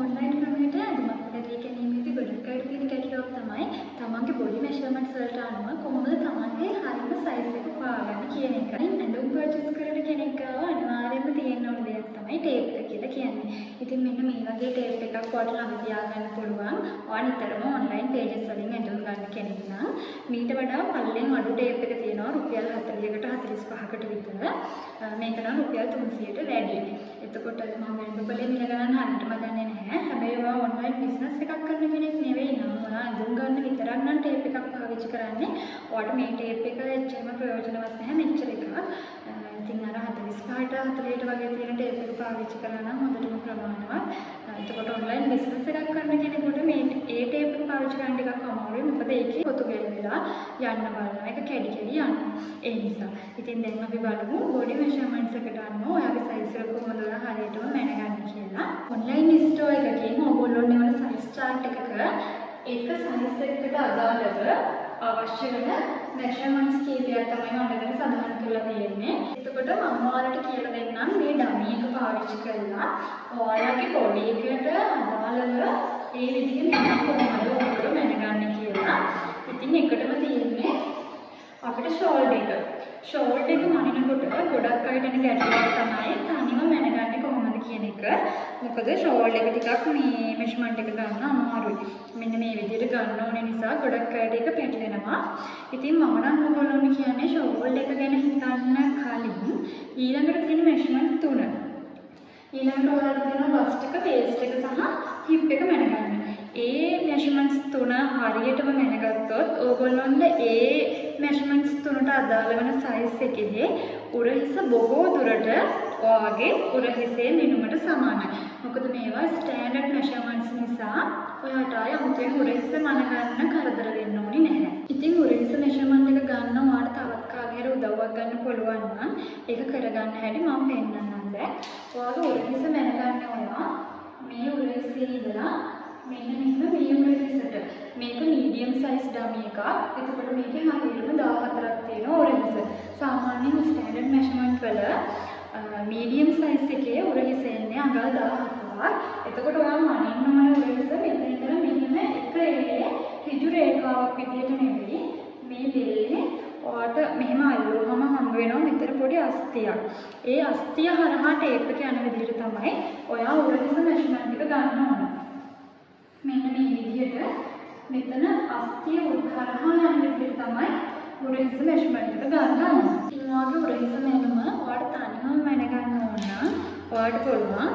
Online ක්‍රමයට ඇඳුමක් පැහැදිලි කිරීමේදී ගොඩක් අයට තියෙන ගැටලුවක් තමයි තමන්ගේ බොඩි මෙෂර්මන්ට්ස් වලට අනුව කොහොමද තමන්ගේ හරියම සයිස් එක හොයාගන්නේ කියන එක. ඇඳුම් පර්චේස් කරන කෙනෙක් ගාව අනිවාර්යයෙන්ම තියෙන ඕන දෙයක් තමයි ටේප් එක කියලා කියන්නේ. ඉතින් මෙන්න මේ වගේ ටේප් එකක් ඔයාලට ළඟ තියාගන්න පුළුවන්. ඔයා නිතරම ඔන්ලයින් පේජස් වලින් ඇඳුම් ගන්න කෙනෙක් නම් මීට වඩා පල්ලෙන් අඩු ටේප් එක තියෙනවා රුපියල් 40කට 45කට විතර. මේක නම් රුපියල් 300ට වැඩි. එතකොට මම වෙනදපලේ මිල ගණන් හරියටම දන්නේ නැහැ. හැබැයි ඔයා ඔන්ලයින් බිස්නස් එකක් කරන කෙනෙක් නෙවෙයි නම් ඔයා ඇඳුම් ගන්න විතරක් නම් ටේප් එකක් පාවිච්චි කරන්නේ. ඔයාට මේ ටේප් එක එච්චරම ප්‍රයෝජනවත් නැහැ මෙච්චර එකක්. ඉතින් අර 45ට 40ට වගේ තියෙන ටේප් එක පාවිච්චි කරලා නම් හොඳටම ප්‍රමාණවත්. එතකොට ඔන්ලයින් බිස්නස් එකක් කරන කෙනෙකුට මේ ඒ ටේප් එක පාවිච්චි කරන්න ටිකක් අමාරුයි. මොකද ඒකේ පොතු ගෙලවිලා යන්න බලනවා. ඒක කැඩි කැඩි යනවා. ඒ නිසා. ඉතින් දැන් අපි බලමු බොඩි මෙෂර්මන්ට්ස් එකට අනුව ඔයාගේ සයිස් එක කොහොමද හරියටම මැනගන්නේ කියලා. ඔන්ලයින් ස්ටෝර් එකකින් ඔයගොල්ලෝ නිවන සයිස් chart එකක ඒක සයිස් එකට අදාළව අවශ්‍ය වෙන මෙෂර්මන්ට්ස් කීපයක් තමයි මම මෙතන සඳහන් කරලා තියෙන්නේ. එතකොට මම ඔයාලට කියලා දෙන්නම් මේ ඩමි එක පාවිච්චි කරලා ඔයාලගේ බොඩි එකට අදාළව ඒ විදිහට කොහොමද ඔයගොල්ලෝ මැනගන්නේ කියලා. ඉතින් එකටම තියෙන්නේ අපිට ෂෝල්ඩර් එක. ෂෝල්ඩර් එක මනිනකොට ගොඩක් අයට එන ගැටලුවක් තමයි තනියම මැනගන්නේ කොහොමද කියන එක. මොකද ෂෝල්ඩර් එක ටිකක් මේ මෙෂර්මන්ට් එක ගන්න අමාරුයි. මෙන්න මේ විදිහට ගන්න ඕනේ නිසා ගොඩක් අයට ඒක පැටලෙනවා. ඉතින් මම නම් ඔයගොල්ලෝට කියන්නේ ෂෝල්ඩර් එක ගැන හිතන්න කලින් ඊළඟට තියෙන මෙෂර්මන්ට් තුන. ඊළඟට ඔයාලට දෙනවා බස්ට් එක, වේස්ට් එක සහ හිප් එක මැනගන්න. ඒ මෙෂර්මන්ට්ස් තුන හරියටම මැනගත්තොත් ඕගොල්ලොන්ට ඒ මෙෂර්මන්ට්ස් තුනට අදාළ වෙන සයිස් එකේ උරහිස බොහෝ දුරට ඔයාගේ උරහිසේ මිනුමට සමානයි. මොකද මේවා ස්ටෑන්ඩඩ් මෙෂර්මන්ට්ස් නිසා ඔයාට ආයෙ අමුතුවෙන් උරහිස මනගන්න කරදර වෙන්න ඕනේ නැහැ. ඉතින් උරහිස මෙෂර්මන්ට් එක ගන්න ඔයාට තවත් කාගේ හරි උදව්වක් ගන්න පුළුවන් නම් ඒක කරගන්න හැටි මම පෙන්නන්නම් දැන්. ඔයාගේ උරහිස මැනගන්න ඔයා මේ උරහිසේ ඉඳලා මෙන්න මෙහෙම මේ උරහිසට. මේක මීඩියම් සයිස් ඩමි එකක්. එතකොට මේකේ හරියටම 14ක් තියෙනවා උරහිස. සාමාන්‍යයෙන් ස්ටෑන්ඩඩ් මෙෂර්මන්ට් වල මීඩියම් සයිස් එකේ උරහිස එන්නේ අඟල් 14ක්. එතකොට ඔයා මනින්න ඕන උරහිස මෙතන ඉඳලා මෙහෙම එක ඍජු රේඛාවක් විදියට නෙවෙයි මේ දෙල්ලේ ඔයාට මෙහෙම අල්ලුවම හම්බ වෙනවා මෙතන පොඩි අස්තියක්. ඒ අස්තිය හරහා ටේප් එක යන විදිහට තමයි ඔයා උරහිස මෙෂර්මන්ට් එක ගන්න ඕන. මෙන්න මේ විදිහට මෙතන අස්තිය උඩහරහා යන විදිහට තමයි උරහිස මෙෂර්මන්ට් එක ගන්න ඕන. ඉතින් ඔයාගේ උරහිස මැනුම ඔයාට තනියම මැනගන්න ඕන නම් ඔයාට පුළුවන්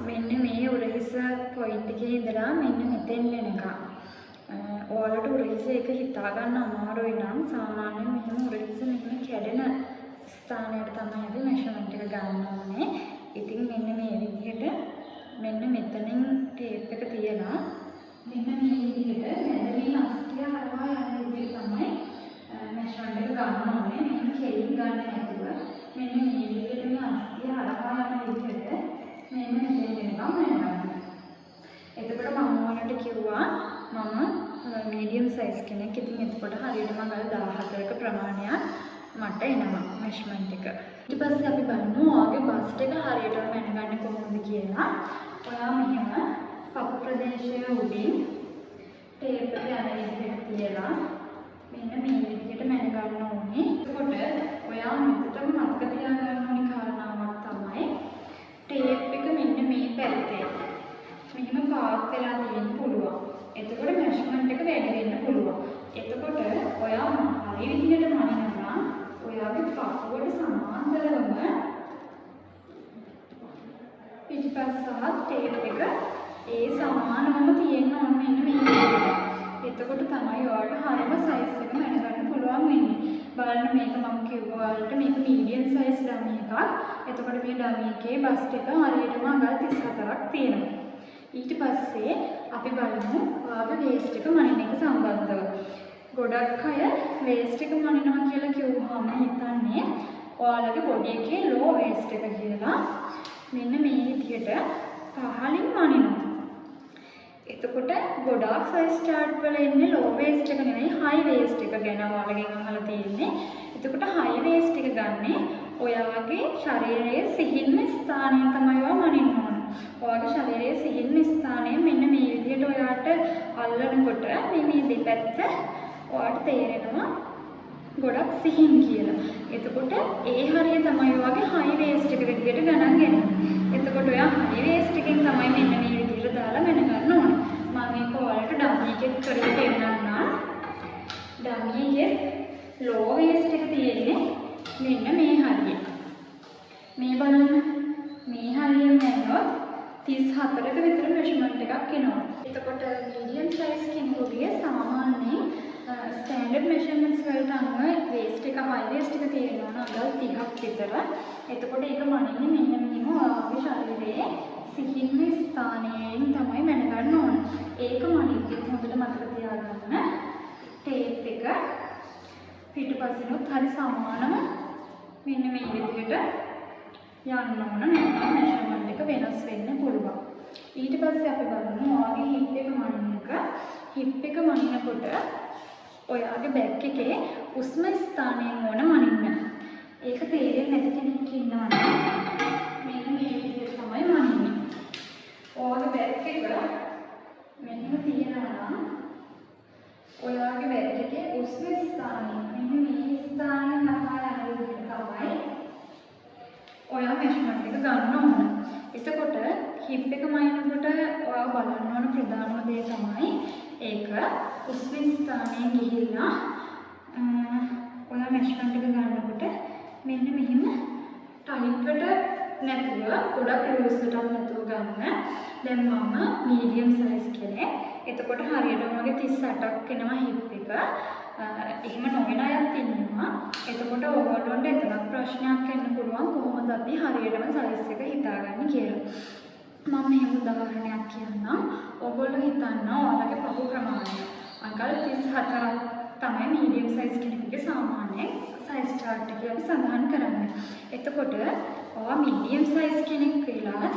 මෙන්න මේ උරහිස පොයින්ට් එකේ ඉඳලා මෙන්න මෙතෙන් එනකම්. ඔයාලට උරහිස එක හිතා ගන්න අමාරුයි නම් සාමාන්‍යයෙන් මෙහෙම උරහිස මෙහෙම කැඩෙන ස්ථානයට තමයි අපි මෙෂර්මන්ට් එක ගන්න ඕනේ. ඉතින් මෙන්න මේ විදිහට මෙන්න මෙතනින් ටේප් එක තියලා මෙන්න මේ විදිහට මැදමින් අස්තිය හරහා යන විදිහට තමයි මෙෂර්මන්ට් එක ගන්න ඕනේ. මෙන්න කෙලින් ගන්න නැතුව මෙන්න මේ විදිහට මේ අස්තිය හරහා යන විදිහට මෙන්න මෙතෙන් එනකම් මැනගන්න. එතකොට මම ඔයාලට කිව්වා මම මීඩියම් සයිස් කෙනෙක්. ඉතින් එතකොට හරියටම අඟල් 14ක ප්‍රමාණයක් මට එනවා මෙෂර්මන්ට් එක. ඊට පස්සේ අපි බලමු ඔයාගේ බස්ට් එක හරියටම මැනගන්නේ කොහොමද කියලා. ඔයා මෙහෙම පපු ප්‍රදේශයේ උඩින් ටේප් එක යන විදිහට තියලා මෙන්න මේ විදිහට මැනගන්න ඕනේ. එතකොට ඔයා මෙතනම මතක තියාගන්න ඕනි කාරණාවක් තමයි ටේප් එක මෙන්න මේ පැත්තේ මෙහෙම පාත් වෙලා තියෙන්න පුළුවන්. එතකොට මෙෂර්මන්ට් එක වැඩි වෙන්න පුළුවන්. එතකොට ඔයා හරි විදිහට මනිනවා ඔයාගේ පපුවට සමාන්තරවම පිටිපස්සට ටේප් එක ඒ සමානවම තියෙන්න ඕන මෙන්න මේ විදිහට. එතකොට තමයි ඔයාලට හරියම සයිස් එක මැනගන්න පුළුවන් වෙන්නේ. බලන්න මේක මම කිව්වා ඔයාලට මේක මීඩියම් සයිස් ඩමි එකක්. එතකොට මේ ඩමි එකේ බස්ට් එක හරියටම අඟල් 34ක් තියෙනවා. ඊට පස්සේ අපි බලමු ඔයාගේ වේස්ට් එක මනින එක සම්බන්ධව. ගොඩක් අය වේස්ට් එක මනිනවා කියලා කිව්වහම හිතන්නේ ඔයාලගේ බොඩි එකේ ලෝ වේස්ට් එක කියලා. මෙන්න මේ විදිහට පහලින් මනිනවා. එතකොට ගොඩාක් සයිස් chart වල ඉන්නේ low waist එක නෙවෙයි high waist එක ගැන ඔයාලගෙන් අහලා තියෙන්නේ. එතකොට high waist එක ගන්නේ ඔයාගේ ශරීරයේ සිහින්න ස්ථානයෙන් තමයි ඔයා මනින්න ඕන. ඔයාගේ ශරීරයේ සිහින්න ස්ථානයේ අල්ලනකොට මේ දෙපැත්ත ඔයාලට තේරෙනවා ගොඩක් සිහින් කියලා. එතකොට ඒ හරිය තමයි ඔයගේ හයි වේස්ට් එක විදියට ගණන් ගන්නේ. එතකොට ඔයා හයි වේස්ට් එකෙන් තමයි මෙන්න මේ විදියට දාලා මැන ගන්න ඕනේ. මම මේක ඔයාලට ඩම්මි එකෙත් කරලා පෙන්නන්නම්. ඩම්මි එකේ ලෝ වේස්ට් එක තියෙන්නේ මෙන්න මේ හරිය. මේ බලන්න. මේ හරියෙන් මැන්නොත් 34ක විතර මෙෂර්මන්ට් එකක් එනවා. එතකොට මීඩියම් සයිස් කෙනෙකුගේ සාමාන්‍යයෙන් ස්ටෑන්ඩඩ් මෙෂර්මන්ට්ස් වලට අනුව වේස්ට් එක හයි වේස්ට් එක තියෙනවා නම් අඟල් 30ක් විතර. එතකොට ඒක මනින්නේ මෙන්න මෙහෙම ඔයාගේ ශරීරයේ සිහින්ම ස්ථානයෙන් තමයි මැන ගන්න ඕන. ඒක මනිද්දි හොඳට මතක තියාගන්න. ටේප් එක පිටුපසිනුත් හරි සමානව මෙන්න මේ විදිහට යන්න ඕන. නැත්නම් මෙෂර්මන්ට් එක වෙනස් වෙන්න පුළුවන්. ඊට පස්සේ අපි බලමු ඔයාගේ හිප් එක මනින්න එක. හිප් එක මනිනකොට ඔයාගේ බැක් එකේ උස්ම ස්ථානයෙන් ඕන මනින්න. ඒක තේරෙන්නේ නැති කෙනෙක් ඉන්නවා නම් මෙන්න මේ විදිහට තමයි මනින්නේ. ඔයාගේ බැක් එක මෙන්න තියනවා නම් ඔයාගේ බැක් එකේ උස්ම ස්ථානයෙන් මෙන්න මේ ස්ථානයෙන් නහා යන විදිහට තමයි ඔයා මෙෂර්මන්ට් එක ගන්න ඕන. එතකොට හිප් එක මනිනකොට ඔයා බලන්න ඕන ප්‍රධානම දේ තමයි ඒක උස්ම ස්ථානයෙන් ගිහිල්ලා ඔයා මෙෂර්මන්ට් එක ගන්නකොට මෙන්න මෙහෙම ටයිට්වට නැතුව ගොඩක් ලූස්ටත් නැතුව ගන්න. දැන් මම මීඩියම් සයිස් කෙනෙක්. එතකොට හරියටම වගේ 38ක් එනවා හිප් එක. එහෙම නොවන අයත් ඉන්නවා. එතකොට ඕගොල්ලොන්ට එතනක් ප්‍රශ්නයක් එන්න පුළුවන් කොහොමද අපි හරියටම සයිස් එක හිතාගන්නේ කියලා. මම මෙහෙම උදාහරණයක් කියන්නම්. ඕගොල්ලෝ හිතන්න ඔයාලගේ පපු ප්‍රමාණය. අඟල් 34ක් තමයි මීඩියම් සයිස් කෙනෙකුගේ සාමාන්‍ය සයිස් chart එක අපි සඳහන් කරන්නේ. එතකොට ඔයා මීඩියම් සයිස් කෙනෙක් වෙලා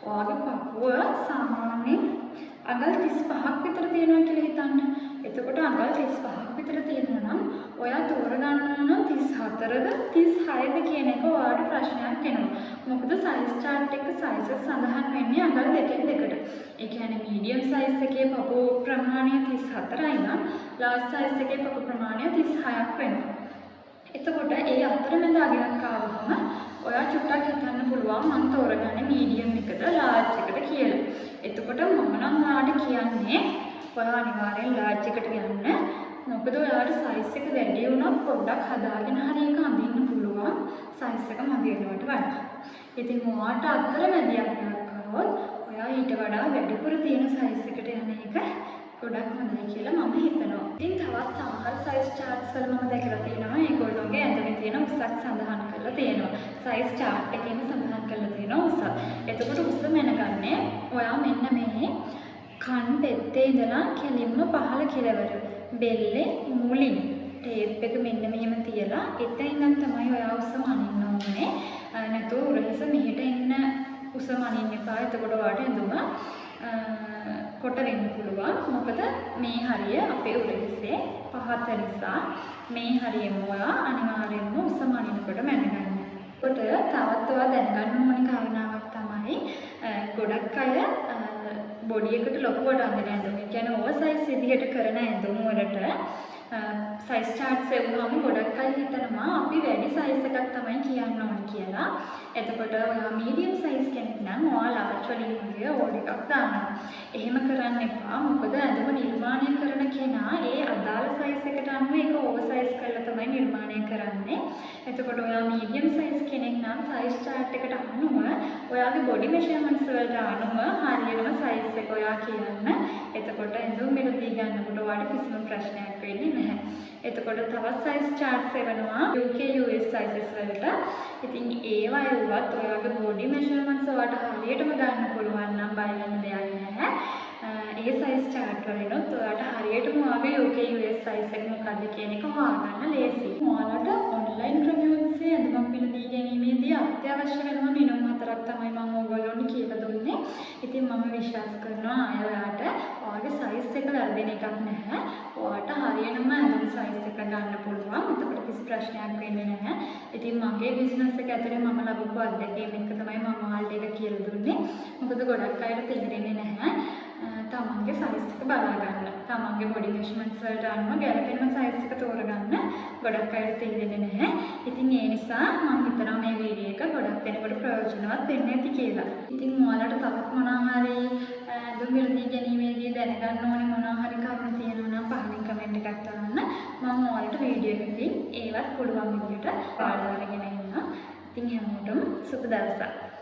ඔයාගේ පපුව සාමාන්‍යයෙන් අඟල් 35ක් විතර තියෙනවා කියලා හිතන්න. එතකොට අඟල් 35ක් විතර තියෙනවා නම් ඔයා තෝරගන්න ඕන 34ද 36ද කියන එක ඔයාලට ප්‍රශ්නයක් එනවා. මොකද සයිස් chart එක sizes සඳහන් වෙන්නේ අඟල් දෙකෙන් දෙකට. ඒ කියන්නේ මීඩියම් සයිස් එකේ පපුව ප්‍රමාණය 34යි නම් ලාර්ජ් සයිස් එකේ පපුව ප්‍රමාණය 36ක් වෙනවා. එතකොට ඒ අතරමැද අගයක් ආවම ඔයා චුට්ටක් හිතන්න පුළුවන් මම තෝරගන්නේ මීඩියම් එකද ලාර්ජ් එකද කියලා. එතකොට මම නම් ඔයාලට කියන්නේ ඔයා අනිවාර්යෙන් ලාර්ජ් එකට යන්න. මොකද ඔයාලට සයිස් එක වැඩි වුණොත් පොඩ්ඩක් හදාගෙන හරි එක අඳින්න පුළුවන් සයිස් එක මදි වෙනවට වඩා. ඉතින් ඔයාට අතරමැදියක් කරවොත් ඔයා ඊට වඩා වැඩිපුර තියෙන සයිස් එකට යන එක ගොඩක් හොඳයි කියලා මම හිතනවා. ඉතින් තවත් සමහර සයිස් charts වල මම දැකලා තියෙනවා ඒගොල්ලෝගේ ඇඳුමේ තියෙන උසක් සඳහන් කරලා තියෙනවා. සයිස් chart එකේම සඳහන් කරලා තියෙනවා උස. එතකොට උස මැනගන්නේ ඔයා මෙන්න මේ කන් පෙත්තේ ඉඳලා කෙලින්ම පහළ කෙළවර බෙල්ලේ මුලින් ටේප් එක මෙන්න මෙහෙම තියලා එතන ඉඳන් තමයි ඔයා උස මනින්න ඕනේ. නැතුව උරහිස මෙහෙට එන්න උස මනින්න එපා. එතකොට ඔයාට ඇඳුම කොට වෙන්න පුළුවන්. මොකද මේ හරිය අපේ උරහිසේ පහත නිසා මේ හරියෙම ඔයා අනිවාර්යෙන්ම උස මනිනකොට මැනගන්න. කොට තවත් ඔයා දැනගන්න ඕනේ කාරණාවක් තමයි ගොඩක් අය බොඩි එකට ලොකුවට අඳින ඇඳුම්. ඒ කියන්නේ ඕවර්සයිස් විදිහට කරන ඇඳුම් වලට සයිස් charts එවුනම ගොඩක් අය හිතනවා අපි වැඩි සයිස් එකක් තමයි කියන්න ඕන කියලා. එතකොට ඔයා මීඩියම් සයිස් කෙනෙක් නම් ඔයා ලාර්ජ් වලින් වගේ ඕඩර් එකක් දානවා. එහෙම කරන්න එපා. මොකද ඇඳුම නිර්මාණය කරන කෙනා ඒ අදාළ සයිස් එකට අනුව ඒක ඕවර්සයිස් කරලා තමයි නිර්මාණය කරන්නේ. එතකොට ඔයා මීඩියම් සයිස් කෙනෙක් නම් සයිස් chart එකට අනුව ඔයාගේ බොඩි මෙෂර්මන්ට්ස් වලට අනුව හරියටම සයිස් එක ඔයා කියන්න. එතකොට ඇඳුම් මිලදී ගන්නකොට ඔයාට කිසිම ප්‍රශ්නයක් වෙන්නේ නැහැ. එතකොට තවත් size charts එවනවා UK US sizes වලට. ඉතින් ඒවා එවුවත් ඔයාගේ බොඩි මෙෂර්මන්ට්ස් ඔයාට හරියටම ගන්න පුළුවන් නම් බය වෙන්න දෙයක් නැහැ. ඒ සයිස් chart වලිනොත් ඔයාට හරියටම ඔයාගේ UK US size එක මොකක්ද කියන එක හොයාගන්න ලේසියි. ඔයාලට ඔන්ලයින් ක්‍රමයෝන්සේ ඇඳුමක් මිලදී ගැනීමේදී අත්‍යවශ්‍ය වෙනවා මිනුම් හතරක් තමයි මම ඔයගොල්ලොන්ට කියලා දුන්නේ. ඉතින් මම විශ්වාස කරනවා අය ඔයාට ඔයාගේ සයිස් එක වැරදෙන එකක් නැහැ. ඔයාට හරියටම ඇඳුම් සයිස් එක ගන්න පුළුවන්. එතකොට කිසි ප්‍රශ්නයක් වෙන්නේ නැහැ. ඉතින් මගේ බිස්නස් එක ඇතුලේ මම ලැබපු අත්දැකීම් එක තමයි මම ඔයාලට ඒක කියලා දුන්නේ. මොකද ගොඩක් අයට තේරෙන්නේ නැහැ. තමන්ගේ සයිස් එක එක බලා ගන්න. තමන්ගේ බොඩි මෙෂර්මන්ට්ස් වලට අනුව ගැළපෙන සයිස් එක තෝරගන්න ගොඩක් අයට තේරෙන්නේ නැහැ. ඉතින් ඒ නිසා මම හිතනවා මේ වීඩියෝ එක ගොඩක් දෙනෙකුට ප්‍රයෝජනවත් වෙන්න ඇති කියලා. ඉතින් ඔයාලට තවත් මොනවා හරි ඇඳුම් මිලදී ගැනීමේදී දැනගන්න ඕනේ මොනවා හරි කරුණු තියෙනවා නම් පහලින් කමෙන්ට් එකක් දාන්න. මම ඔයාලට වීඩියෝ එකකින් ඒවත් පුළුවන් විදිහට පාඩම් අරගෙන එන්නම්. ඉතින් හැමෝටම සුබ දවසක්.